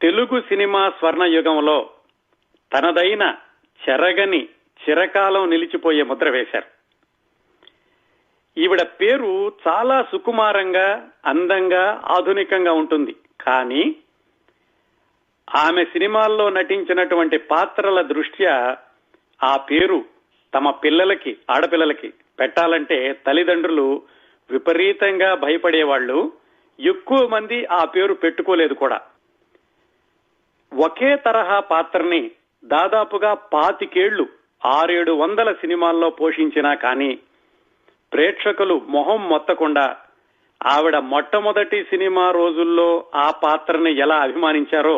Telugu cinema స్వర్ణయుగంలో తనదైన చెరగని చిరకాలం నిలిచిపోయే ముద్ర వేశారు. ఈవిడ పేరు చాలా సుకుమారంగా, అందంగా, ఆధునికంగా ఉంటుంది. కానీ ఆమె సినిమాల్లో నటించినటువంటి పాత్రల దృష్ట్యా ఆ పేరు తమ పిల్లలకి, ఆడపిల్లలకి పెట్టాలంటే తల్లిదండ్రులు విపరీతంగా భయపడేవాళ్లు. ఎక్కువ మంది ఆ పేరు పెట్టుకోలేదు కూడా. ఒకే తరహా పాత్రని దాదాపుగా 25 ఏళ్లు 600-700 సినిమాల్లో పోషించినా కానీ ప్రేక్షకులు మొహం మొత్తకుండా ఆవిడ మొట్టమొదటి సినిమా రోజుల్లో ఆ పాత్రని ఎలా అభిమానించారో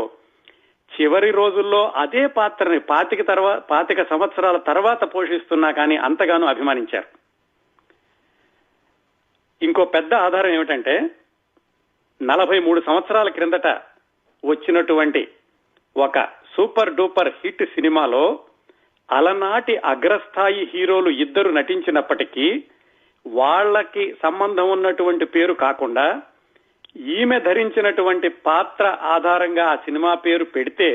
చివరి రోజుల్లో అదే పాత్రని 25 సంవత్సరాల తర్వాత పోషిస్తున్నా కానీ అంతగానో అభిమానించారు. ఇంకో పెద్ద ఆధారం ఏమిటంటే 43 సంవత్సరాల క్రిందట వచ్చినటువంటి ఒక సూపర్ డూపర్ హిట్ సినిమాలో అలనాటి అగ్రస్థాయి హీరోలు ఇద్దరు నటించినప్పటికీ వాళ్ళకి సంబంధం ఉన్నటువంటి పేరు కాకుండా ఈమె ధరించినటువంటి పాత్ర ఆధారంగా ఆ సినిమా పేరు పెడితే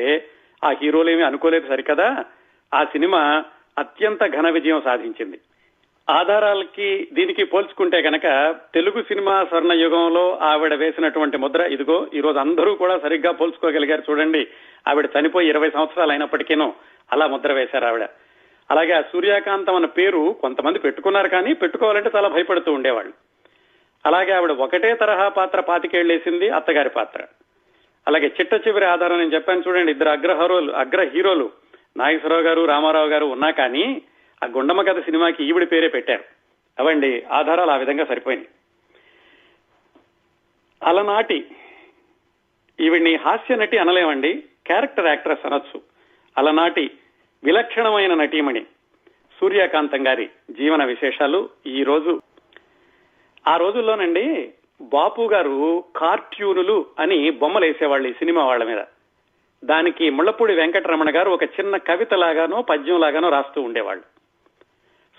ఆ హీరోలేమీ అనుకోలేదు సరికదా. ఆ సినిమా అత్యంత ఘన విజయం సాధించింది. ఆధారాలకి దీనికి పోల్చుకుంటే కనుక తెలుగు సినిమా స్వర్ణ యుగంలో ఆవిడ వేసినటువంటి ముద్ర ఇదిగో. ఈరోజు అందరూ కూడా సరిగ్గా పోల్చుకోగలిగారు. చూడండి, ఆవిడ చనిపోయి 20 సంవత్సరాలు అయినప్పటికీనూ అలా ముద్ర వేశారు ఆవిడ. అలాగే ఆ సూర్యకాంతం అన్న పేరు కొంతమంది పెట్టుకున్నారు, కానీ పెట్టుకోవాలంటే చాలా భయపడుతూ ఉండేవాళ్ళు. అలాగే ఆవిడ ఒకటే తరహా పాత్ర 25 ఏళ్ళు వేసింది, అత్తగారి పాత్ర. అలాగే చిట్ట చివరి ఆధారం నేను చెప్పాను చూడండి, ఇద్దరు అగ్ర హీరోలు నాగేశ్వరరావు గారు, రామారావు గారు ఉన్నా కానీ ఆ గుండమ్మ కథ సినిమాకి ఈవిడ పేరే పెట్టారు. అవండి ఆధారాలు ఆ విధంగా సరిపోయినాయి. అలనాటి ఈవిడ్ని హాస్య నటి అనలేమండి, క్యారెక్టర్ యాక్ట్రెస్ అనొచ్చు. అలనాటి విలక్షణమైన నటీమణి సూర్యకాంతం గారి జీవన విశేషాలు ఈ రోజు. ఆ రోజుల్లోనండి బాపు గారు కార్టూనులు అని బొమ్మలు వేసేవాళ్ళు ఈ సినిమా వాళ్ళ మీద. దానికి ముళ్లపూడి వెంకటరమణ గారు ఒక చిన్న కవితలాగానో పద్యంలాగానో రాస్తూ ఉండేవాళ్ళు.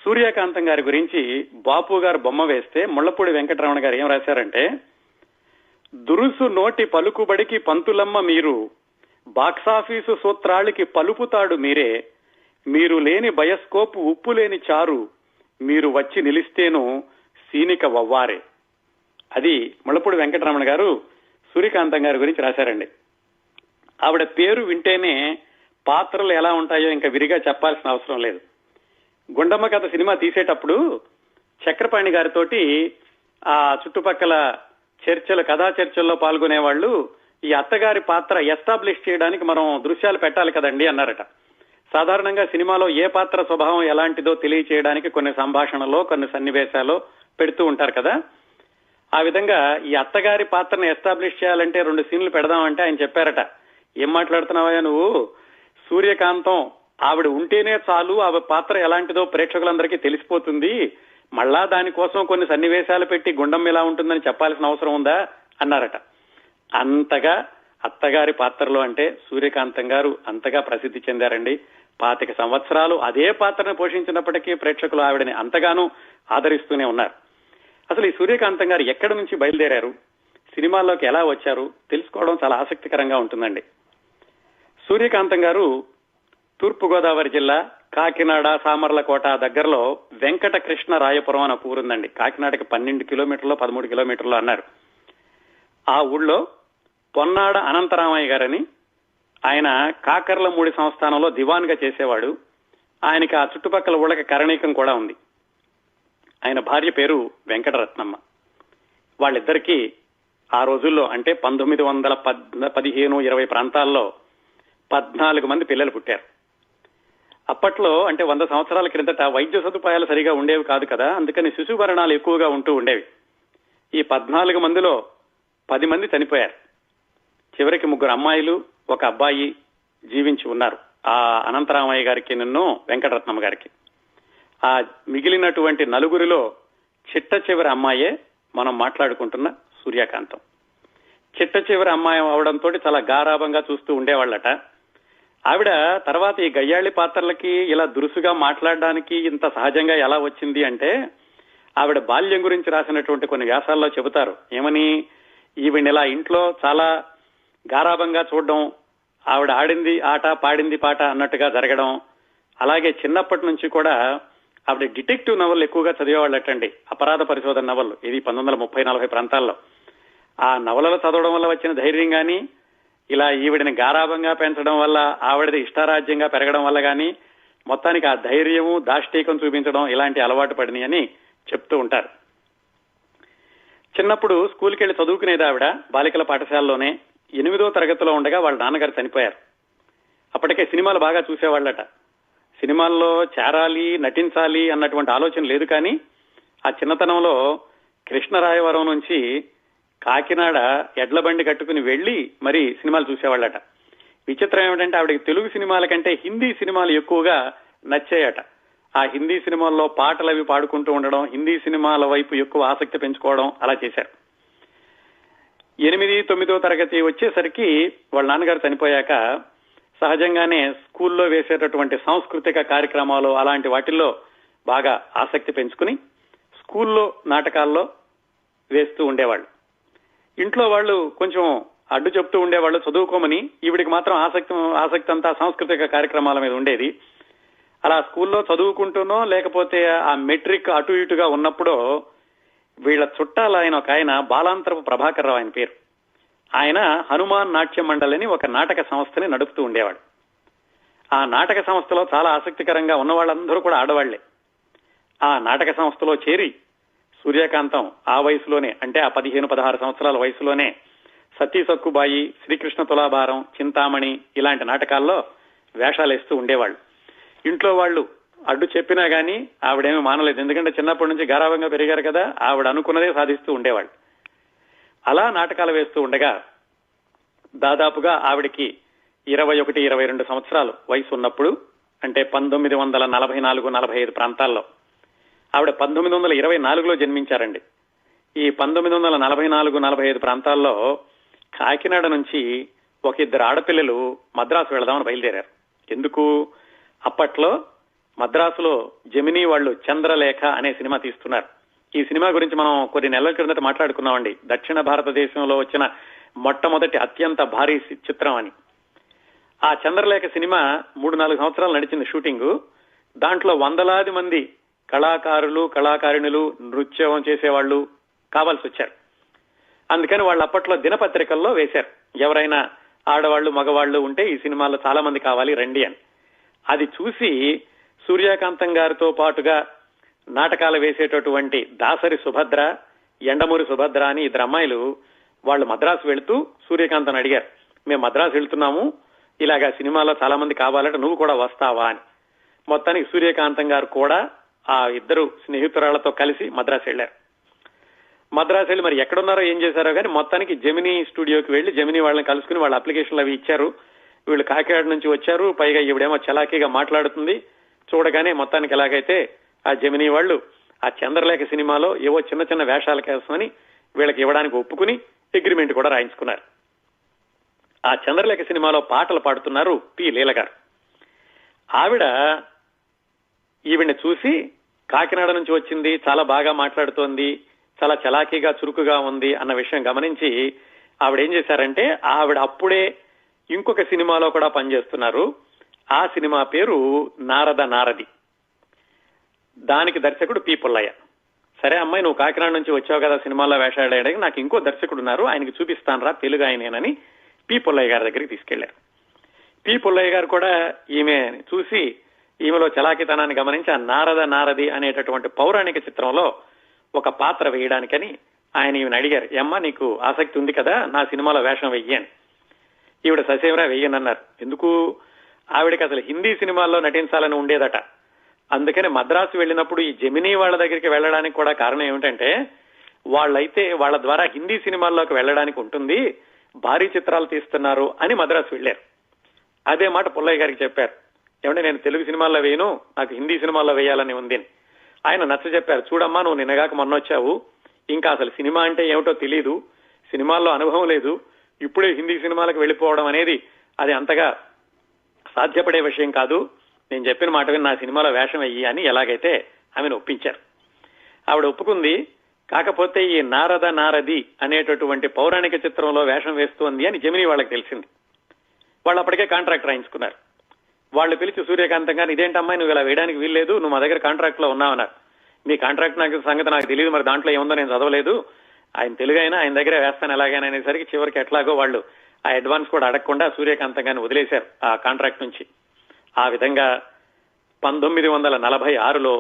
సూర్యకాంతం గారి గురించి బాపు గారు బొమ్మ వేస్తే ముళ్లపూడి వెంకటరమణ గారు ఏం రాశారంటే, దురుసు నోటి పలుకుబడికి పంతులమ్మ మీరు, బాక్సాఫీసు సూత్రాళికి పలుపుతాడు మీరే, మీరు లేని బయస్కోపు ఉప్పు లేని చారు, మీరు వచ్చి నిలిస్తేను సీనిక వవ్వారే. అది ముళ్లపూడి వెంకటరమణ గారు సూర్యకాంతం గారి గురించి రాశారండి. ఆవిడ పేరు వింటేనే పాత్రలు ఎలా ఉంటాయో ఇంకా విరిగా చెప్పాల్సిన అవసరం లేదు. గుండమ్మ కథ సినిమా తీసేటప్పుడు చక్రపాణి గారితోటి ఆ చుట్టుపక్కల కథా చర్చల్లో పాల్గొనే వాళ్ళు ఈ అత్తగారి పాత్ర ఎస్టాబ్లిష్ చేయడానికి మనం దృశ్యాలు పెట్టాలి కదండి అన్నారట. సాధారణంగా సినిమాలో ఏ పాత్ర స్వభావం ఎలాంటిదో తెలియచేయడానికి కొన్ని సంభాషణలో, కొన్ని సన్నివేశాలు పెడుతూ ఉంటారు కదా. ఆ విధంగా ఈ అత్తగారి పాత్రను ఎస్టాబ్లిష్ చేయాలంటే 2 సీన్లు పెడదామంటే ఆయన చెప్పారట, ఏం మాట్లాడుతున్నావా నువ్వు, సూర్యకాంతం ఆవిడ ఉంటేనే చాలు, ఆవిడ పాత్ర ఎలాంటిదో ప్రేక్షకులందరికీ తెలిసిపోతుంది, మళ్ళా దానికోసం కొన్ని సన్నివేశాలు పెట్టి గుండం ఎలా ఉంటుందని చెప్పాల్సిన అవసరం ఉందా అన్నారట. అంతగా అత్తగారి పాత్రలో అంటే సూర్యకాంతం గారు అంతగా ప్రసిద్ధి చెందారండి. 25 సంవత్సరాలు అదే పాత్రను పోషించినప్పటికీ ప్రేక్షకులు ఆవిడని అంతగానూ ఆదరిస్తూనే ఉన్నారు. అసలు ఈ సూర్యకాంతం గారు ఎక్కడి నుంచి బయలుదేరారు, సినిమాల్లోకి ఎలా వచ్చారు తెలుసుకోవడం చాలా ఆసక్తికరంగా ఉంటుందండి. సూర్యకాంతం గారు తూర్పుగోదావరి జిల్లా కాకినాడ సామర్లకోట దగ్గరలో వెంకటకృష్ణ రాయపురం అనే ఊరుందండి. కాకినాడకి 12 కిలోమీటర్లు 13 కిలోమీటర్లు అన్నారు. ఆ ఊళ్ళో పొన్నాడ అనంతరామయ్య గారని ఆయన కాకర్లమూడి సంస్థానంలో దివాన్ గా చేసేవాడు. ఆయనకి ఆ చుట్టుపక్కల ఊళ్ళకి కరణీకం కూడా ఉంది. ఆయన భార్య పేరు వెంకటరత్నమ్మ. వాళ్ళిద్దరికీ ఆ రోజుల్లో అంటే 1915-20 ప్రాంతాల్లో 14 మంది పిల్లలు పుట్టారు. అప్పట్లో అంటే 100 సంవత్సరాల క్రిందట వైద్య సదుపాయాలు సరిగా ఉండేవి కాదు కదా, అందుకని శిశు మరణాలు ఎక్కువగా ఉంటూ ఉండేవి. ఈ 14 మందిలో 10 మంది చనిపోయారు. చివరికి 3 అమ్మాయిలు 1 అబ్బాయి జీవించి ఉన్నారు, ఆ అనంతరామయ్య గారికి నిన్ను వెంకటరత్నమ్మ గారికి. ఆ మిగిలినటువంటి 4 చిట్ట చివరి అమ్మాయే మనం మాట్లాడుకుంటున్న సూర్యకాంతం. చిట్ట చివరి అమ్మాయి అవడంతో చాలా గారాభంగా చూస్తూ ఉండేవాళ్ళట. ఆవిడ తర్వాత ఈ గయ్యాళి పాత్రలకి ఇలా దురుసుగా మాట్లాడడానికి ఇంత సహజంగా ఎలా వచ్చింది అంటే, ఆవిడ బాల్యం గురించి రాసినటువంటి కొన్ని వ్యాసాల్లో చెబుతారు. ఏమని, ఈవిడ ఇలా ఇంట్లో చాలా గారాభంగా చూడడం, ఆవిడ ఆడింది ఆట పాడింది పాట అన్నట్టుగా జరగడం. అలాగే చిన్నప్పటి నుంచి కూడా ఆవిడ డిటెక్టివ్ నవల్ ఎక్కువగా చదివేవాళ్ళటండి, అపరాధ పరిశోధన నవల్. ఇది 1930-40 ప్రాంతాల్లో. ఆ నవలలు చదవడం వల్ల వచ్చిన ధైర్యం గాని, ఇలా ఈవిడిని గారాభంగా పెంచడం వల్ల ఆవిడది ఇష్టారాజ్యంగా పెరగడం వల్ల గాని, మొత్తానికి ఆ ధైర్యము దాష్టీకం చూపించడం ఇలాంటి అలవాటు పడినాయి అని చెప్తూ ఉంటారు. చిన్నప్పుడు స్కూల్కి వెళ్లి చదువుకునేది ఆవిడ బాలికల పాఠశాలలోనే. 8వ తరగతిలో ఉండగా వాళ్ళ నాన్నగారు చనిపోయారు. అప్పటికే సినిమాలు బాగా చూసేవాళ్ళట. సినిమాల్లో చేరాలి, నటించాలి అన్నటువంటి ఆలోచన లేదు. కానీ ఆ చిన్నతనంలో కృష్ణరాయవరం నుంచి కాకినాడ ఎడ్ల బండి కట్టుకుని వెళ్లి మరి సినిమాలు చూసేవాళ్ళట. విచిత్రం ఏమిటంటే ఆవిడకి తెలుగు సినిమాల కంటే హిందీ సినిమాలు ఎక్కువగా నచ్చాయట. ఆ హిందీ సినిమాల్లో పాటలు అవి పాడుకుంటూ ఉండడం, హిందీ సినిమాల వైపు ఎక్కువ ఆసక్తి పెంచుకోవడం అలా చేశారు. 8-9వ తరగతి వచ్చేసరికి వాళ్ళ నాన్నగారు చనిపోయాక సహజంగానే స్కూల్లో వేసేటటువంటి సాంస్కృతిక కార్యక్రమాలు అలాంటి వాటిల్లో బాగా ఆసక్తి పెంచుకుని స్కూల్లో నాటకాల్లో వేస్తూ ఉండేవాళ్ళు. ఇంట్లో వాళ్ళు కొంచెం అడ్డు చెప్తూ ఉండేవాళ్ళు చదువుకోమని. ఈవిడికి మాత్రం ఆసక్తి అంతా సాంస్కృతిక కార్యక్రమాల మీద ఉండేది. అలా స్కూల్లో చదువుకుంటూనో లేకపోతే ఆ మెట్రిక్ అటు ఇటుగా ఉన్నప్పుడో వీళ్ళ చుట్టాలు ఆయన బాలాంతరపు ప్రభాకర్ రావు ఆయన పేరు. ఆయన హనుమాన్ నాట్య మండలి అని ఒక నాటక సంస్థని నడుపుతూ ఉండేవాడు. ఆ నాటక సంస్థలో చాలా ఆసక్తికరంగా ఉన్న వాళ్ళందరూ కూడా ఆడవాళ్లే. ఆ నాటక సంస్థలో చేరి సూర్యకాంతం ఆ వయసులోనే, అంటే ఆ 15-16 సంవత్సరాల వయసులోనే సతీ సక్కుబాయి, శ్రీకృష్ణ తులాభారం, చింతామణి ఇలాంటి నాటకాల్లో వేషాలేస్తూ ఉండేవాళ్ళు. ఇంట్లో వాళ్ళు అడ్డు చెప్పినా గానీ ఆవిడేమీ మానలేదు. ఎందుకంటే చిన్నప్పటి నుంచి గారాభంగా పెరిగారు కదా, ఆవిడ అనుకున్నదే సాధిస్తూ ఉండేవాళ్ళు. అలా నాటకాలు వేస్తూ ఉండగా దాదాపుగా ఆవిడికి 21-22 సంవత్సరాలు వయసు ఉన్నప్పుడు, అంటే 1944-45 ప్రాంతాల్లో, ఆవిడ 1924లో జన్మించారండి. ఈ 1944-45 ప్రాంతాల్లో కాకినాడ నుంచి ఒక 2 ఆడపిల్లలు మద్రాసు వెళదామని బయలుదేరారు. ఎందుకు? అప్పట్లో మద్రాసులో జెమినీ వాళ్ళు చంద్రలేఖ అనే సినిమా తీస్తున్నారు. ఈ సినిమా గురించి మనం కొన్ని నెలల క్రిందట మాట్లాడుకున్నామండి. దక్షిణ భారతదేశంలో వచ్చిన మొట్టమొదటి అత్యంత భారీ చిత్రం అని. ఆ చంద్రలేఖ సినిమా 3-4 సంవత్సరాలు నడిచింది షూటింగ్. దాంట్లో వందలాది మంది కళాకారులు, కళాకారిణులు, నృత్యం చేసేవాళ్లు కావాల్సి వచ్చారు. అందుకని వాళ్ళు అప్పట్లో దినపత్రికల్లో వేశారు, ఎవరైనా ఆడవాళ్లు మగవాళ్లు ఉంటే ఈ సినిమాలో చాలా మంది కావాలి రండి అని. అది చూసి సూర్యకాంతం గారితో పాటుగా నాటకాలు వేసేటటువంటి దాసరి సుభద్ర, ఎండమూరి సుభద్ర అని 2 అమ్మాయిలు వాళ్ళు మద్రాసు వెళుతూ సూర్యకాంతం అడిగారు, మేము మద్రాసు వెళ్తున్నాము, ఇలాగా సినిమాలో చాలా మంది కావాలంటే నువ్వు కూడా వస్తావా అని. మొత్తానికి సూర్యకాంతం గారు కూడా ఆ 2 స్నేహితురాళ్లతో కలిసి మద్రాసు వెళ్లారు. మద్రాసు వెళ్ళి మరి ఎక్కడున్నారో ఏం చేశారో కానీ మొత్తానికి జెమినీ స్టూడియోకి వెళ్లి జెమినీ వాళ్ళని కలుసుకుని వాళ్ళ అప్లికేషన్లు అవి ఇచ్చారు. వీళ్ళు కాకినాడ నుంచి వచ్చారు, పైగా ఈవిడేమో చలాకీగా మాట్లాడుతుంది. చూడగానే మొత్తానికి ఎలాగైతే ఆ జెమినీ వాళ్ళు ఆ చంద్రలేఖ సినిమాలో ఏవో చిన్న చిన్న వేషాల కోసమని వీళ్ళకి ఇవ్వడానికి ఒప్పుకుని అగ్రిమెంట్ కూడా రాయించుకున్నారు. ఆ చంద్రలేఖ సినిమాలో పాటలు పాడుతున్నారు పి లీల గారు. ఆవిడ ఈవిడ్ని చూసి కాకినాడ నుంచి వచ్చింది, చాలా బాగా మాట్లాడుతోంది, చాలా చలాకీగా చురుకుగా ఉంది అన్న విషయం గమనించి ఆవిడ ఏం చేశారంటే, ఆవిడ అప్పుడే ఇంకొక సినిమాలో కూడా పనిచేస్తున్నారు. ఆ సినిమా పేరు నారద నారది. దానికి దర్శకుడు పి పుల్లయ్య. సరే అమ్మాయి, నువ్వు కాకినాడ నుంచి వచ్చావు కదా సినిమాలో వేషాడడానికి, నాకు ఇంకో దర్శకుడు ఉన్నారు, ఆయనకి చూపిస్తానరా, తెలుగు ఆయనేనని పి పుల్లయ్య గారి దగ్గరికి తీసుకెళ్లారు. పి పుల్లయ్య గారు కూడా ఈమె చూసి ఈమెలో చలాకితనాన్ని గమనించి ఆ నారద నారది అనేటటువంటి పౌరాణిక చిత్రంలో ఒక పాత్ర వేయడానికని ఆయన ఈమెను అడిగారు, ఏమ్మా నీకు ఆసక్తి ఉంది కదా నా సినిమాలో వేషం వెయ్యని. ఈవిడ ససేమరా వెయ్యనన్నారు. ఎందుకు? ఆవిడకి అసలు హిందీ సినిమాల్లో నటించాలని ఉండేదట. అందుకని మద్రాసు వెళ్ళినప్పుడు ఈ జెమినీ వాళ్ళ దగ్గరికి వెళ్ళడానికి కూడా కారణం ఏమిటంటే, వాళ్ళైతే వాళ్ళ ద్వారా హిందీ సినిమాల్లోకి వెళ్ళడానికి ఉంటుంది, భారీ చిత్రాలు తీస్తున్నారు అని మద్రాసు వెళ్లారు. అదే మాట పుల్లయ్య గారికి చెప్పారు, ఏమంటే నేను తెలుగు సినిమాల్లో వేయను, నాకు హిందీ సినిమాల్లో వేయాలని ఉంది. ఆయన నచ్చ చెప్పారు, చూడమ్మా నువ్వు నిన్నగాక మొన్నొచ్చావు, ఇంకా అసలు సినిమా అంటే ఏమిటో తెలీదు, సినిమాల్లో అనుభవం లేదు, ఇప్పుడే హిందీ సినిమాలకు వెళ్ళిపోవడం అనేది అది అంతగా సాధ్యపడే విషయం కాదు, నేను చెప్పిన మాట విని నా సినిమాలో వేషం వెయ్యి అని ఎలాగైతే ఆమెను ఒప్పించారు. ఆవిడ ఒప్పుకుంది. కాకపోతే ఈ నారద నారది అనేటటువంటి పౌరాణిక చిత్రంలో వేషం వేస్తోంది అని జెమినీ వాళ్ళకి తెలిసింది. వాళ్ళు అప్పటికే కాంట్రాక్ట్ రాయించుకున్నారు. వాళ్ళు పిలిచి సూర్యకాంతం గారు, ఇదేంటమ్మా నువ్వు ఇలా వేయడానికి వీల్లేదు, నువ్వు మా దగ్గర కాంట్రాక్ట్ లో ఉన్నావన్నారు. మీ కాంట్రాక్ట్ సంగతి నాకు తెలియదు, మరి దాంట్లో ఏముందో నేను చదవలేదు, ఆయన తెలుగు అయినా ఆయన దగ్గర వేస్తాను ఎలాగైనా అనేసరికి చివరికి ఎట్లాగో వాళ్ళు ఆ అడ్వాన్స్ కూడా అడగకుండా సూర్యకాంతం గారిని వదిలేశారు ఆ కాంట్రాక్ట్ నుంచి. ఆ విధంగా 1946లో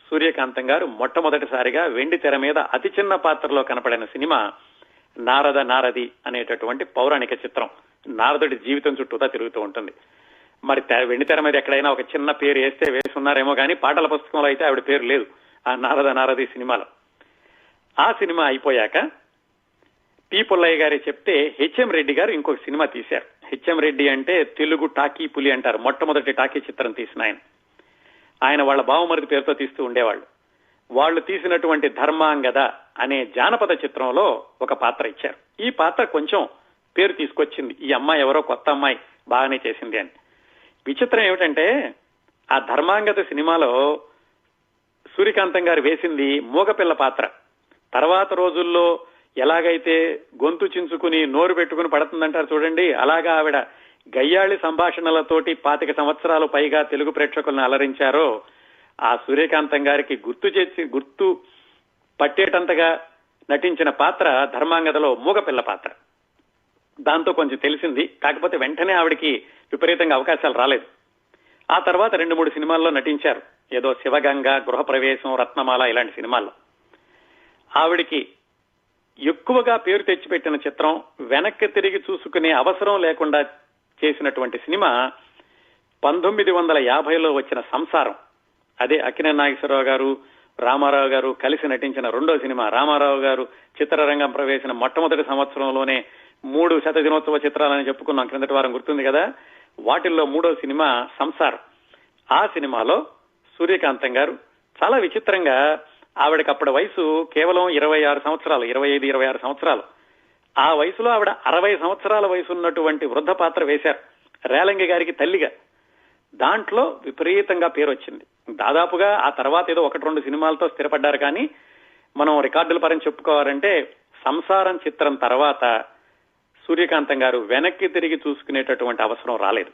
సూర్యకాంతం గారు మొట్టమొదటిసారిగా వెండి తెర మీద అతి చిన్న పాత్రలో కనపడిన సినిమా నారద నారది అనేటటువంటి పౌరాణిక చిత్రం. నారదుడి జీవితం చుట్టూతా తిరుగుతూ ఉంటుంది. మరి వెండి తెర మీద ఎక్కడైనా ఒక చిన్న పేరు వేస్తే వేసున్నారేమో కానీ పాటల పుస్తకంలో అయితే ఆవిడ పేరు లేదు ఆ నారద నారది సినిమాలో. ఆ సినిమా అయిపోయాక పి పుల్లయ్య గారి చెప్తే హెచ్ఎం రెడ్డి గారు ఇంకొక సినిమా తీశారు. హెచ్ఎం రెడ్డి అంటే తెలుగు టాకీ పులి అంటారు, మొట్టమొదటి టాకీ చిత్రం తీసిన ఆయన వాళ్ళ బావమరిది పేరుతో తీస్తూ ఉండేవాళ్ళు. వాళ్ళు తీసినటువంటి ధర్మాంగద అనే జానపద చిత్రంలో ఒక పాత్ర ఇచ్చారు. ఈ పాత్ర కొంచెం పేరు తీసుకొచ్చింది, ఈ అమ్మాయి ఎవరో కొత్త అమ్మాయి బాగానే చేసింది అని. విచిత్రం ఏమిటంటే ఆ ధర్మాంగద సినిమాలో సూర్యకాంతం గారు వేసింది మూగపిల్ల పాత్ర. తర్వాత రోజుల్లో ఎలాగైతే గొంతు చించుకుని నోరు పెట్టుకుని పడుతుందంటారు చూడండి, అలాగా ఆవిడ గయ్యాళి సంభాషణలతోటి 25 సంవత్సరాలు పైగా తెలుగు ప్రేక్షకులను అలరించారో ఆ సూర్యకాంతం గారికి గుర్తు పట్టేటంతగా నటించిన పాత్ర ధర్మాంగదలో మూగపిల్ల పాత్ర. దాంతో కొంచెం తెలిసింది, కాకపోతే వెంటనే ఆవిడికి విపరీతంగా అవకాశాలు రాలేదు. ఆ తర్వాత 2-3 సినిమాల్లో నటించారు, ఏదో శివగంగ, గృహప్రవేశం, రత్నమాల ఇలాంటి సినిమాల్లో. ఆవిడికి ఎక్కువగా పేరు తెచ్చిపెట్టిన చిత్రం, వెనక్కి తిరిగి చూసుకునే అవసరం లేకుండా చేసినటువంటి సినిమా 1950లో వచ్చిన సంసారం. అదే అక్కినేని నాగేశ్వరరావు గారు, రామారావు గారు కలిసి నటించిన రెండో సినిమా. రామారావు గారు చిత్రరంగం ప్రవేశించిన మొట్టమొదటి సంవత్సరంలోనే 3 శతదినోత్సవ చిత్రాలని చెప్పుకున్నాం క్రిందటి వారం, గుర్తుంది కదా. వాటిల్లో 3వ సినిమా సంసారం. ఆ సినిమాలో సూర్యకాంతం గారు చాలా విచిత్రంగా, ఆవిడకి అప్పటి వయసు కేవలం 26 సంవత్సరాలు, 25-26 సంవత్సరాలు. ఆ వయసులో ఆవిడ 60 సంవత్సరాల వయసు ఉన్నటువంటి వృద్ధ పాత్ర వేశారు, రేలంగి గారికి తల్లిగా. దాంట్లో విపరీతంగా పేరు వచ్చింది. దాదాపుగా ఆ తర్వాత ఏదో 1-2 సినిమాలతో స్థిరపడ్డారు. కానీ మనం రికార్డుల పరంగా చెప్పుకోవాలంటే సంసారం చిత్రం తర్వాత సూర్యకాంతం గారు వెనక్కి తిరిగి చూసుకునేటటువంటి అవసరం రాలేదు.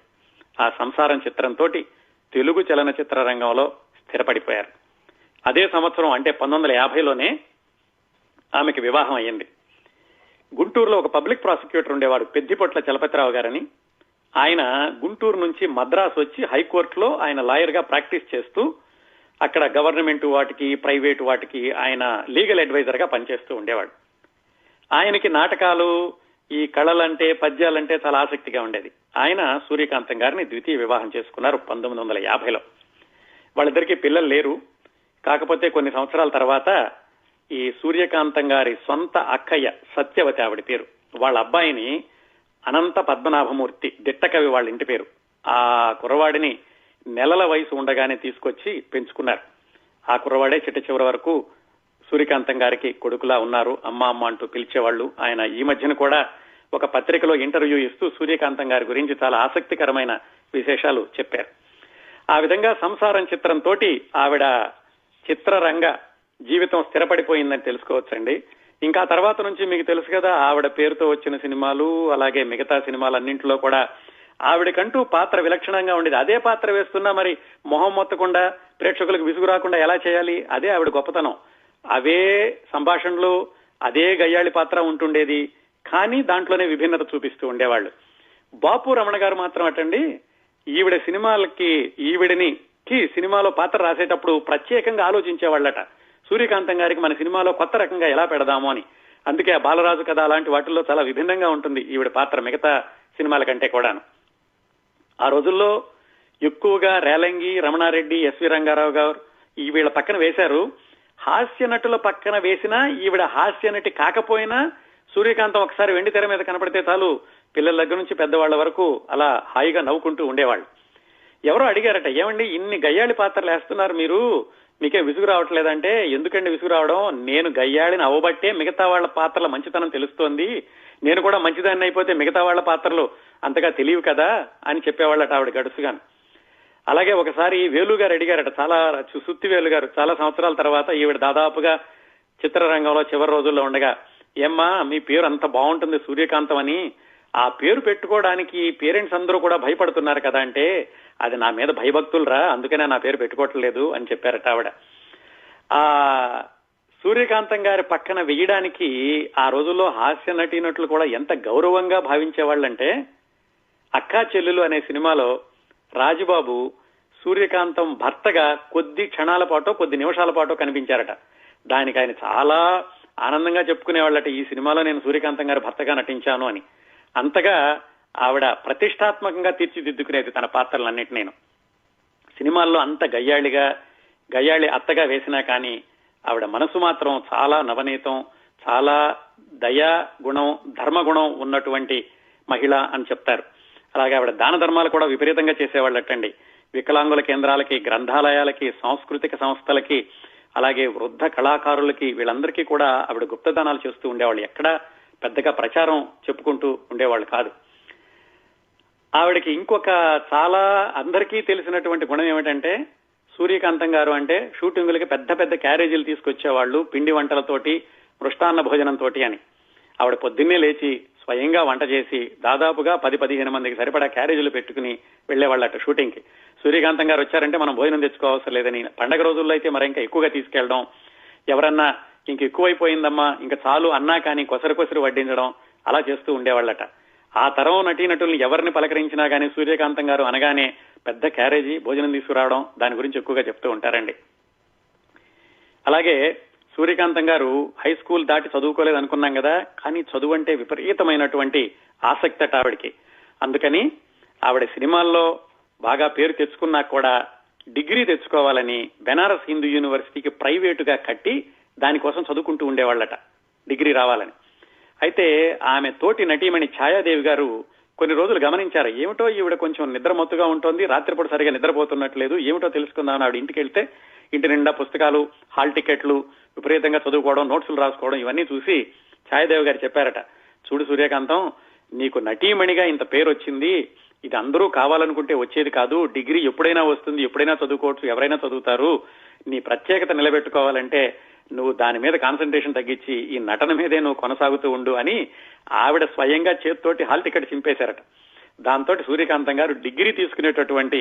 ఆ సంసారం చిత్రంతో తెలుగు చలనచిత్ర రంగంలో స్థిరపడిపోయారు. అదే సంవత్సరం అంటే 1950లోనే ఆమెకి వివాహం అయ్యింది. గుంటూరులో ఒక పబ్లిక్ ప్రాసిక్యూటర్ ఉండేవాడు, పెద్దిపొట్ల చలపతిరావు గారని. ఆయన గుంటూరు నుంచి మద్రాసు వచ్చి హైకోర్టులో ఆయన లాయర్ గా ప్రాక్టీస్ చేస్తూ అక్కడ గవర్నమెంట్ వాటికి, ప్రైవేటు వాటికి ఆయన లీగల్ అడ్వైజర్ గా పనిచేస్తూ ఉండేవాడు. ఆయనకి నాటకాలు, ఈ కళలంటే, పద్యాలంటే చాలా ఆసక్తిగా ఉండేది. ఆయన సూర్యకాంతం గారిని ద్వితీయ వివాహం చేసుకున్నారు 1950లో. వాళ్ళిద్దరికీ పిల్లలు లేరు. కాకపోతే కొన్ని సంవత్సరాల తర్వాత ఈ సూర్యకాంతం గారి సొంత అక్కయ్య సత్యవతి, ఆవిడ పేరు, వాళ్ళ అబ్బాయిని అనంత పద్మనాభమూర్తి, దిట్టకవి వాళ్ళ ఇంటి పేరు, ఆ కుర్రవాడిని నెలల వయసు ఉండగానే తీసుకొచ్చి పెంచుకున్నారు. ఆ కుర్రవాడే చిట్ట చివరి వరకు సూర్యకాంతం గారికి కొడుకులా ఉన్నారు, అమ్మ అమ్మ అంటూ పిలిచేవాళ్ళు. ఆయన ఈ మధ్యన కూడా ఒక పత్రికలో ఇంటర్వ్యూ ఇస్తూ సూర్యకాంతం గారి గురించి చాలా ఆసక్తికరమైన విశేషాలు చెప్పారు. ఆ విధంగా సంసారం చిత్రంతో ఆవిడ చిత్రరంగ జీవితం స్థిరపడిపోయిందని తెలుసుకోవచ్చండి. ఇంకా తర్వాత నుంచి మీకు తెలుసు కదా, ఆవిడ పేరుతో వచ్చిన సినిమాలు, అలాగే మిగతా సినిమాలన్నింటిలో కూడా ఆవిడకంటూ పాత్ర విలక్షణంగా ఉండేది. అదే పాత్ర వేస్తున్నా మరి మొహం మొత్తకుండా ప్రేక్షకులకు విసుగు రాకుండా ఎలా చేయాలి, అదే ఆవిడ గొప్పతనం. అవే సంభాషణలు, అదే గయ్యాళి పాత్ర ఉంటుండేది, కానీ దాంట్లోనే విభిన్నత చూపిస్తూ ఉండేవాళ్ళు. బాపు రమణ గారు మాత్రం అటండి, ఈవిడ సినిమాలో పాత్ర రాసేటప్పుడు ప్రత్యేకంగా ఆలోచించేవాళ్ళట, సూర్యకాంతం గారికి మన సినిమాలో కొత్త రకంగా ఎలా పెడదాము అని. అందుకే ఆ బాలరాజు కథ అలాంటి వాటిల్లో చాలా విభిన్నంగా ఉంటుంది ఈవిడ పాత్ర మిగతా సినిమాల కంటే కూడాను. ఆ రోజుల్లో ఎక్కువగా రేలంగి, రమణారెడ్డి, ఎస్వి రంగారావు గారు వీళ్ళ పక్కన వేశారు. హాస్య నటుల పక్కన వేసినా ఈవిడ హాస్య నటి కాకపోయినా సూర్యకాంతం ఒకసారి వెండి తెర మీద కనపడితే చాలు పిల్లల దగ్గర నుంచి పెద్దవాళ్ల వరకు అలా హాయిగా నవ్వుకుంటూ ఉండేవాళ్ళు. ఎవరో అడిగారట, ఏమండి ఇన్ని గయ్యాళి పాత్రలు వేస్తున్నారు మీరు, మీకే విసుగు రావట్లేదంటే, ఎందుకండి విసుగు రావడం, నేను గయ్యాళిని అవ్వబట్టే మిగతా వాళ్ళ పాత్రల మంచితనం తెలుస్తోంది, నేను కూడా మంచిదాన్ని అయిపోతే మిగతా వాళ్ళ పాత్రలు అంతగా తెలియవు కదా అని చెప్పేవాళ్ళట ఆవిడ గడుసుగాను. అలాగే ఒకసారి వేలు గారు అడిగారట, సుత్తి వేలు గారు చాలా సంవత్సరాల తర్వాత ఈవిడ దాదాపుగా చిత్రరంగంలో చివరి రోజుల్లో ఉండగా, ఏమ్మా మీ పేరు అంత బాగుంటుంది సూర్యకాంతం అని, ఆ పేరు పెట్టుకోవడానికి పేరెంట్స్ అందరూ కూడా భయపడుతున్నారు కదా అంటే, అది నా మీద భయభక్తులరా, అందుకనే నా పేరు పెట్టుకోవట్లేదు అని చెప్పారట ఆవిడ. ఆ సూర్యకాంతం గారి పక్కన వెయ్యడానికి ఆ రోజుల్లో హాస్య నటీనటులు కూడా ఎంత గౌరవంగా భావించేవాళ్ళంటే, అక్కా చెల్లెలు అనే సినిమాలో రాజుబాబు సూర్యకాంతం భర్తగా కొద్ది క్షణాల పాటో కొద్ది నిమిషాల పాటో కనిపించారట. దానికి ఆయన చాలా ఆనందంగా చెప్పుకునేవాళ్ళట, ఈ సినిమాలో నేను సూర్యకాంతం గారి భర్తగా నటించాను అని. అంతగా ఆవిడ ప్రతిష్టాత్మకంగా తీర్చిదిద్దుకునేది తన పాత్రలన్నిటి. నేను సినిమాల్లో అంత గయ్యాళి అత్తగా వేసినా కానీ ఆవిడ మనసు మాత్రం చాలా నవనీతం, చాలా దయా గుణం, ధర్మగుణం ఉన్నటువంటి మహిళ అని చెప్తారు. అలాగే ఆవిడ దాన ధర్మాలు కూడా విపరీతంగా చేసేవాళ్ళటండి. వికలాంగుల కేంద్రాలకి, గ్రంథాలయాలకి, సాంస్కృతిక సంస్థలకి, అలాగే వృద్ధ కళాకారులకి, వీళ్ళందరికీ కూడా ఆవిడ గుప్తదానాలు చేస్తూ ఉండేవాళ్ళు. ఎక్కడా పెద్దగా ప్రచారం చెప్పుకుంటూ ఉండేవాళ్ళు కాదు. ఆవిడకి ఇంకొక చాలా అందరికీ తెలిసినటువంటి గుణం ఏమిటంటే, సూర్యకాంతం గారు అంటే షూటింగులకి పెద్ద పెద్ద క్యారేజీలు తీసుకొచ్చేవాళ్ళు, పిండి వంటలతోటి, మృష్టాన్న భోజనంతో అని. ఆవిడ పొద్దున్నే లేచి స్వయంగా వంట చేసి దాదాపుగా 10-15 మందికి సరిపడా క్యారేజీలు పెట్టుకుని వెళ్లేవాళ్ళట షూటింగ్ కి. సూర్యకాంతం గారు వచ్చారంటే మనం భోజనం తెచ్చుకోవాల్సిన లేదని, పండగ రోజుల్లో అయితే మరి ఇంకా ఎక్కువగా తీసుకెళ్లడం, ఎవరన్నా ఇంక ఎక్కువైపోయిందమ్మా ఇంకా చాలు అన్నా కానీ కొసరు వడ్డించడం, అలా చేస్తూ ఉండేవాళ్ళట. ఆ తరం నటీనటుల్ని ఎవరిని పలకరించినా కానీ సూర్యకాంతం గారు అనగానే పెద్ద క్యారేజీ భోజనం తీసుకురావడం, దాని గురించి ఎక్కువగా చెప్తూ ఉంటారండి. అలాగే సూర్యకాంతం గారు హై స్కూల్ దాటి చదువుకోలేదు అనుకున్నాం కదా, కానీ చదువు అంటే విపరీతమైనటువంటి ఆసక్తి అట ఆవిడికి. అందుకని ఆవిడ సినిమాల్లో బాగా పేరు తెచ్చుకున్నా కూడా డిగ్రీ తెచ్చుకోవాలని బెనారస్ హిందూ యూనివర్సిటీకి ప్రైవేటుగా కట్టి దానికోసం చదువుకుంటూ ఉండేవాళ్ళట, డిగ్రీ రావాలని. అయితే ఆమె తోటి నటీమణి ఛాయాదేవి గారు కొన్ని రోజులు గమనించారు, ఏమిటో ఈవిడ కొంచెం నిద్రమత్తుగా ఉంటుంది, రాత్రిపూట సరిగా నిద్రపోతున్నట్లేదు, ఏమిటో తెలుసుకుందామని ఆవిడ ఇంటికి వెళ్తే ఇంటి నిండా పుస్తకాలు, హాల్ టికెట్లు, విపరీతంగా చదువుకోవడం, నోట్సులు రాసుకోవడం, ఇవన్నీ చూసి ఛాయాదేవి గారు చెప్పారట, చూడు సూర్యకాంతం, నీకు నటీమణిగా ఇంత పేరు వచ్చింది, ఇది అందరూ కావాలనుకుంటే వచ్చేది కాదు, డిగ్రీ ఎప్పుడైనా వస్తుంది, ఎప్పుడైనా చదువుకోవచ్చు, ఎవరైనా చదువుతారు, నీ ప్రత్యేకత నిలబెట్టుకోవాలంటే నువ్వు దాని మీద కాన్సన్ట్రేషన్ తగ్గించి ఈ నటన మీదే నువ్వు కొనసాగుతూ ఉండు అని ఆవిడ స్వయంగా చేతితోటి హాల్ టికెట్ చింపేశారట. దాంతో సూర్యకాంతం గారు డిగ్రీ తీసుకునేటటువంటి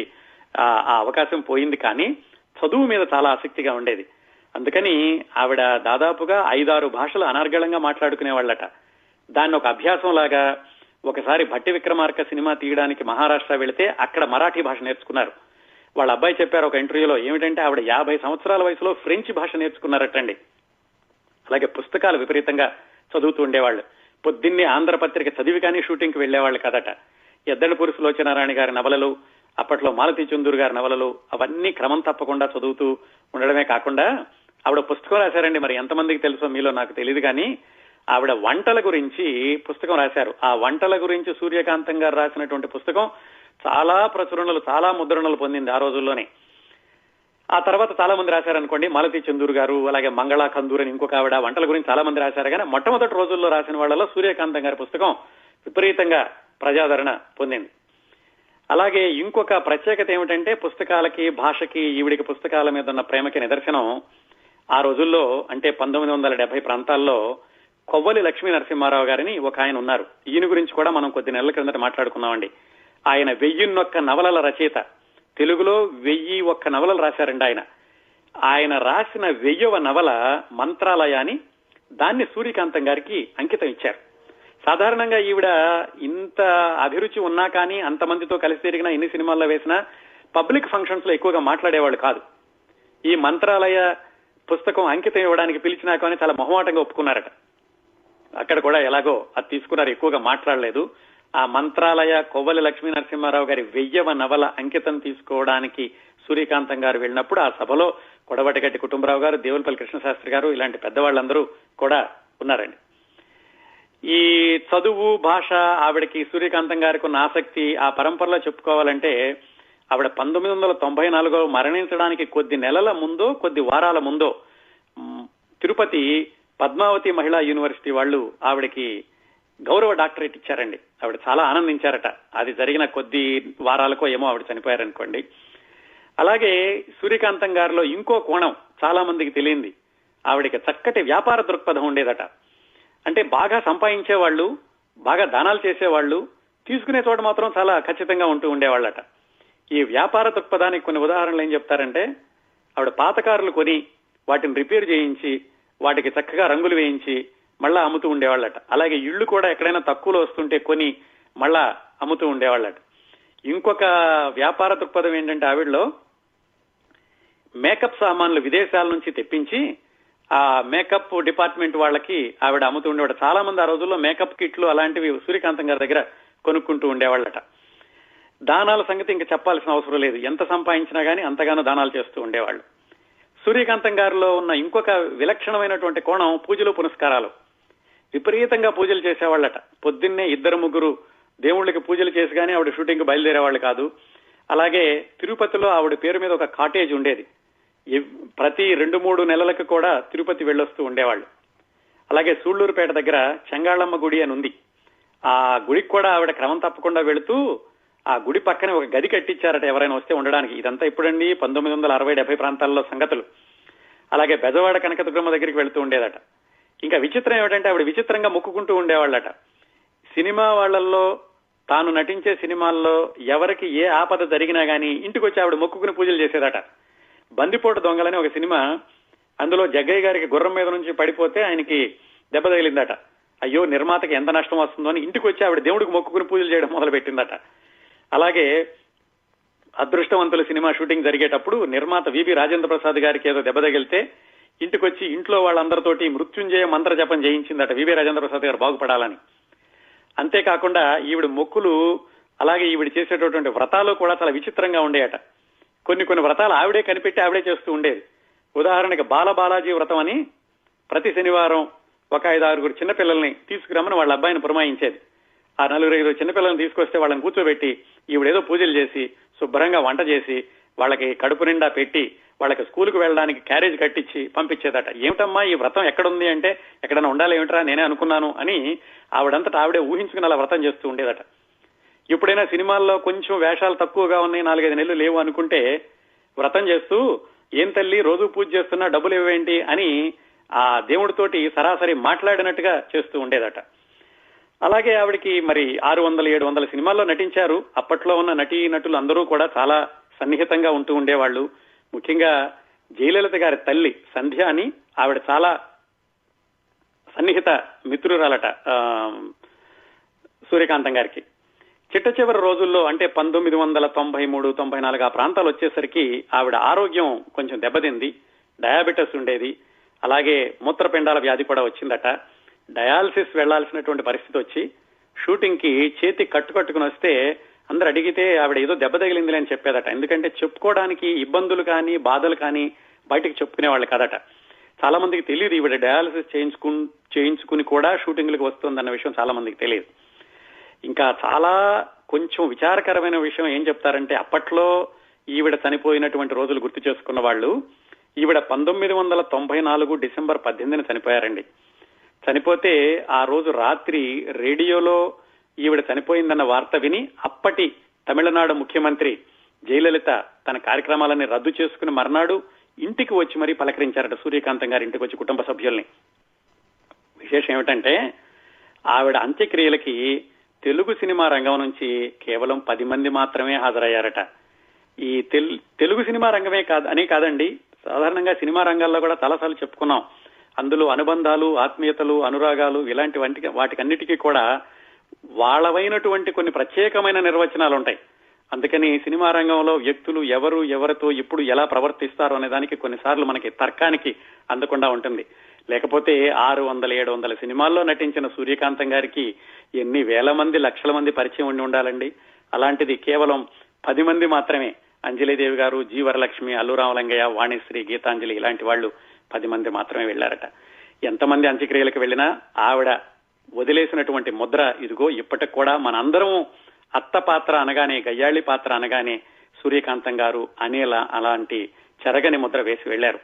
ఆ అవకాశం పోయింది, కానీ చదువు మీద చాలా ఆసక్తిగా ఉండేది. అందుకని ఆవిడ దాదాపుగా 5-6 భాషలు అనర్గళంగా మాట్లాడుకునేవాళ్ళట. దాన్ని ఒక అభ్యాసం లాగా ఒకసారి భట్టి విక్రమార్క సినిమా తీయడానికి మహారాష్ట్ర వెళితే అక్కడ మరాఠీ భాష నేర్చుకున్నారు. వాళ్ళ అబ్బాయి చెప్పారు ఒక ఇంటర్వ్యూలో, ఏమిటంటే ఆవిడ 50 సంవత్సరాల వయసులో ఫ్రెంచ్ భాష నేర్చుకున్నారటండి. అలాగే పుస్తకాలు విపరీతంగా చదువుతూ ఉండేవాళ్ళు. పొద్దున్నే ఆంధ్రపత్రిక చదివి కానీ షూటింగ్ కి వెళ్లేవాళ్ళు కదట. ఎద్దడిపూరి సులోచనారాయణ గారి నవలలు, అప్పట్లో మాలతీ చందూర్ గారి నవలలు, అవన్నీ క్రమం తప్పకుండా చదువుతూ ఉండడమే కాకుండా ఆవిడ పుస్తకం రాశారండి. మరి ఎంతమందికి తెలుసో మీలో నాకు తెలియదు, కానీ ఆవిడ వంటల గురించి పుస్తకం రాశారు. ఆ వంటల గురించి సూర్యకాంతం గారు రాసినటువంటి పుస్తకం చాలా ప్రచురణలు, చాలా ముద్రణలు పొందింది ఆ రోజుల్లోనే. ఆ తర్వాత చాలా మంది రాశారనుకోండి, మాలతీ చందూర్ గారు, అలాగే మంగళా కందూర్ అని ఇంకొక ఆవిడ వంటల గురించి చాలా మంది రాశారు. కానీ మొట్టమొదటి రోజుల్లో రాసిన వాళ్ళలో సూర్యకాంతం గారి పుస్తకం విపరీతంగా ప్రజాదరణ పొందింది. అలాగే ఇంకొక ప్రత్యేకత ఏమిటంటే, పుస్తకాలకి, భాషకి, ఈవిడికి పుస్తకాల మీద ఉన్న ప్రేమకి నిదర్శనం ఆ రోజుల్లో అంటే 1970 ప్రాంతాల్లో కొవ్వలి లక్ష్మీ నరసింహారావు గారిని ఒక ఆయన ఉన్నారు. ఈయన గురించి కూడా మనం కొద్ది నెలల క్రిందట మాట్లాడుకున్నామండి. ఆయన 1001 నవలల రచయిత. తెలుగులో 1001 నవలలు రాశారండి ఆయన. ఆయన రాసిన 1000వ నవల మంత్రాలయ అని, దాన్ని సూర్యకాంతం గారికి అంకితం ఇచ్చారు. సాధారణంగా ఈవిడ ఇంత అభిరుచి ఉన్నా కానీ, అంతమందితో కలిసి తిరిగినా, ఎన్ని సినిమాల్లో వేసినా పబ్లిక్ ఫంక్షన్స్ లో ఎక్కువగా మాట్లాడేవాళ్ళు కాదు. ఈ మంత్రాలయ పుస్తకం అంకితం ఇవ్వడానికి పిలిచినా కానీ చాలా మొహమాటంగా ఒప్పుకున్నారట. అక్కడ కూడా ఎలాగో అది తీసుకున్నారు, ఎక్కువగా మాట్లాడలేదు. ఆ మంత్రాలయ కొవ్వలి లక్ష్మీ నరసింహారావు గారి 1000వ నవల అంకితం తీసుకోవడానికి సూర్యకాంతం గారు వెళ్ళినప్పుడు ఆ సభలో కొడవటిగట్టి కుటుంబరావు గారు, దేవులపల్లి కృష్ణశాస్త్రి గారు, ఇలాంటి పెద్దవాళ్ళందరూ కూడా ఉన్నారండి. ఈ చదువు, భాష, ఆవిడకి సూర్యకాంతం గారికి ఉన్న ఆసక్తి, ఆ పరంపరలో చెప్పుకోవాలంటే ఆవిడ 1994లో మరణించడానికి కొద్ది నెలల ముందో కొద్ది వారాల ముందో తిరుపతి పద్మావతి మహిళా యూనివర్సిటీ వాళ్ళు ఆవిడకి గౌరవ డాక్టరేట్ ఇచ్చారండి. ఆవిడ చాలా ఆనందించారట. అది జరిగిన కొద్ది వారాలకో ఏమో ఆవిడ చనిపోయారనుకోండి. అలాగే సూర్యకాంతం గారిలో ఇంకో కోణం చాలా మందికి తెలియంది, ఆవిడకి చక్కటి వ్యాపార దృక్పథం ఉండేదట. అంటే బాగా సంపాదించేవాళ్ళు, బాగా దానాలు చేసేవాళ్లు, తీసుకునే చోట మాత్రం చాలా ఖచ్చితంగా ఉంటూ ఉండేవాళ్ళట. ఈ వ్యాపార దృక్పథానికి కొన్ని ఉదాహరణలు ఏం చెప్తారంటే, ఆవిడ పాత కార్లు కొని వాటిని రిపేర్ చేయించి వాటికి చక్కగా రంగులు వేయించి మళ్ళా అమ్ముతూ ఉండేవాళ్ళట. అలాగే ఇళ్లు కూడా ఎక్కడైనా తక్కువలో వస్తుంటే కొని మళ్ళా అమ్ముతూ ఉండేవాళ్ళట. ఇంకొక వ్యాపార దృక్పథం ఏంటంటే, ఆవిడలో మేకప్ సామాన్లు విదేశాల నుంచి తెప్పించి ఆ మేకప్ డిపార్ట్మెంట్ వాళ్ళకి ఆవిడ అమ్ముతూ ఉండేవాడు. చాలా మంది ఆ రోజుల్లో మేకప్ కిట్లు అలాంటివి సూర్యకాంతం గారి దగ్గర కొనుక్కుంటూ ఉండేవాళ్ళట. దానాల సంగతి ఇంకా చెప్పాల్సిన అవసరం లేదు, ఎంత సంపాదించినా గానీ అంతగానో దానాలు చేస్తూ ఉండేవాళ్ళు. సూర్యకాంతం గారిలో ఉన్న ఇంకొక విలక్షణమైనటువంటి కోణం పూజలు పునస్కారాలు. విపరీతంగా పూజలు చేసేవాళ్ళట. పొద్దున్నే 2-3 దేవుళ్ళకి పూజలు చేసి కానీ ఆవిడ షూటింగ్ బయలుదేరేవాళ్ళు కాదు. అలాగే తిరుపతిలో ఆవిడ పేరు మీద ఒక కాటేజ్ ఉండేది. ప్రతి 2-3 నెలలకు కూడా తిరుపతి వెళ్ళొస్తూ ఉండేవాళ్ళు. అలాగే సూళ్లూరుపేట దగ్గర చెంగాళమ్మ గుడి అని ఉంది. ఆ గుడికి కూడా ఆవిడ క్రమం తప్పకుండా వెళుతూ ఆ గుడి పక్కనే ఒక గది కట్టించారట ఎవరైనా వస్తే ఉండడానికి. ఇదంతా ఇప్పుడండి 1960-70 ప్రాంతాల్లో సంగతులు. అలాగే బెజవాడ కనకదుర్గమ్మ దగ్గరికి వెళుతూ ఉండేదట. ఇంకా విచిత్రం ఏమిటంటే, ఆవిడ విచిత్రంగా మొక్కుకుంటూ ఉండేవాళ్ళట. సినిమా వాళ్లలో తాను నటించే సినిమాల్లో ఎవరికి ఏ ఆపద జరిగినా గానీ ఇంటికి వచ్చి ఆవిడ మొక్కుకుని పూజలు చేసేదట. బందిపోటు దొంగలని ఒక సినిమా, అందులో జగ్గయ్య గారికి గుర్రం మీద నుంచి పడిపోతే ఆయనకి దెబ్బ తగిలిందట. అయ్యో నిర్మాతకి ఎంత నష్టం వస్తుందో అని ఇంటికి వచ్చి ఆవిడ దేవుడికి మొక్కుకుని పూజలు చేయడం మొదలు పెట్టిందట. అలాగే అదృష్టవంతుల సినిమా షూటింగ్ జరిగేటప్పుడు నిర్మాత వివి రాజేంద్ర ప్రసాద్ గారికి ఏదో దెబ్బ తగిలితే ఇంటికి వచ్చి ఇంట్లో వాళ్ళందరితోటి మృత్యుంజయ మంత్ర జపం చేయించిందట వివి రాజేంద్ర ప్రసాద్ గారు బాగుపడాలని. అంతేకాకుండా ఈవిడ మొక్కులు, అలాగే ఈవిడ చేసేటటువంటి వ్రతాలు కూడా చాలా విచిత్రంగా ఉండేయట. కొన్ని వ్రతాలు ఆవిడే కనిపెట్టి ఆవిడే చేస్తూ ఉండేది. ఉదాహరణకి బాలాజీ వ్రతం అని ప్రతి శనివారం ఒక 5-6 చిన్నపిల్లల్ని తీసుకురమ్మని వాళ్ళ అబ్బాయిని పురమాయించేది. ఆ 4-5 చిన్నపిల్లల్ని తీసుకొస్తే వాళ్ళని కూర్చోబెట్టి ఈవిడేదో పూజలు చేసి శుభ్రంగా వంట చేసి వాళ్ళకి కడుపు నిండా పెట్టి వాళ్ళకి స్కూల్కి వెళ్ళడానికి క్యారేజ్ కట్టించి పంపించేదట. ఏమిటమ్మా ఈ వ్రతం ఎక్కడుంది అంటే, ఎక్కడైనా ఉండాలి ఏమిట్రా నేనే అనుకున్నాను అని ఆవిడంతటా ఆవిడే ఊహించుకుని అలా వ్రతం చేస్తూ ఉండేదట. ఎప్పుడైనా సినిమాల్లో కొంచెం వేషాలు తక్కువగా ఉన్నాయి, 4-5 నెలలు లేవు అనుకుంటే వ్రతం చేస్తూ, ఏం తల్లి రోజు పూజ చేస్తున్నా డబ్బులు ఇవ్వేంటి అని ఆ దేవుడితోటి సరాసరి మాట్లాడినట్టుగా చేస్తూ ఉండేదట. అలాగే ఆవిడికి మరి 600-700 సినిమాల్లో నటించారు. అప్పట్లో ఉన్న నటీ నటులు అందరూ కూడా చాలా సన్నిహితంగా ఉంటూ ఉండేవాళ్లు. ముఖ్యంగా జయలలిత గారి తల్లి సంధ్య అని ఆవిడ చాలా సన్నిహిత మిత్రురాలట సూర్యకాంతం గారికి. చిట్ట చివరి రోజుల్లో అంటే 1993-94 ఆ ప్రాంతాలు వచ్చేసరికి ఆవిడ ఆరోగ్యం కొంచెం దెబ్బతింది. డయాబెటిస్ ఉండేది, అలాగే మూత్రపిండాల వ్యాధి కూడా వచ్చిందట. డయాలసిస్ వెళ్లాల్సినటువంటి పరిస్థితి వచ్చి షూటింగ్ కి చేతి కట్టుకుని వస్తే అందరు అడిగితే ఆవిడ ఏదో దెబ్బ తగిలింది అని చెప్పేదట. ఎందుకంటే చెప్పుకోవడానికి ఇబ్బందులు కానీ బాధలు కానీ బయటకు చెప్పుకునేవాళ్ళు కదట. చాలా మందికి తెలియదు ఈవిడ డయాలసిస్ చేయించుకుని కూడా షూటింగ్లకు వస్తుందన్న విషయం చాలా మందికి తెలియదు. ఇంకా చాలా కొంచెం విచారకరమైన విషయం ఏం చెప్తారంటే, అప్పట్లో ఈవిడ చనిపోయినటువంటి రోజులు గుర్తు చేసుకున్న వాళ్ళు, ఈవిడ 1994 డిసెంబర్ 18న చనిపోయారండి. చనిపోతే ఆ రోజు రాత్రి రేడియోలో ఈవిడ చనిపోయిందన్న వార్త విని అప్పటి తమిళనాడు ముఖ్యమంత్రి జయలలిత తన కార్యక్రమాలన్నీ రద్దు చేసుకుని మర్నాడు ఇంటికి వచ్చి మరీ పలకరించారట సూర్యకాంతం గారి ఇంటికి వచ్చి కుటుంబ సభ్యుల్ని. విశేషం ఏమిటంటే, ఆవిడ అంత్యక్రియలకి తెలుగు సినిమా రంగం నుంచి కేవలం 10 మంది మాత్రమే హాజరయ్యారట. ఈ తెలుగు సినిమా రంగమే కాదండి, సాధారణంగా సినిమా రంగాల్లో కూడా చాలాసార్లు చెప్పుకున్నాం. అందులో అనుబంధాలు, ఆత్మీయతలు, అనురాగాలు ఇలాంటి వాటికన్నిటికీ కూడా వాళ్ళవైనటువంటి కొన్ని ప్రత్యేకమైన నిర్వచనాలు ఉంటాయి. అందుకని సినిమా రంగంలో వ్యక్తులు ఎవరితో ఇప్పుడు ఎలా ప్రవర్తిస్తారు అనే దానికి కొన్నిసార్లు మనకి తర్కానికి అందకుండా ఉంటుంది. లేకపోతే 600-700 సినిమాల్లో నటించిన సూర్యకాంతం గారికి ఎన్ని వేల మంది, లక్షల మంది పరిచయం ఉండాలండి. అలాంటిది కేవలం 10 మంది మాత్రమే. అంజలీదేవి గారు, జి వరలక్ష్మి, అల్లు రామలింగయ్య, వాణిశ్రీ, గీతాంజలి ఇలాంటి వాళ్ళు 10 మంది మాత్రమే వెళ్లారట. ఎంతమంది అంత్యక్రియలకు వెళ్లినా ఆవిడ వదిలేసినటువంటి ముద్ర ఇదిగో ఇప్పటికి కూడా మనందరం అత్త పాత్ర అనగానే, గయ్యాళి పాత్ర అనగానే సూర్యకాంతం గారు అనేలా అలాంటి చెరగని ముద్ర వేసి వెళ్లారు.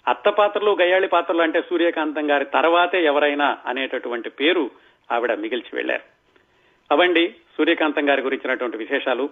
అత్త పాత్రలు, గయ్యాళి పాత్రలు అంటే సూర్యకాంతం గారి తర్వాతే ఎవరైనా అనేటటువంటి పేరు ఆవిడ మిగిల్చి వెళ్లారు. అవండి సూర్యకాంతం గారి గురించినటువంటి విశేషాలు.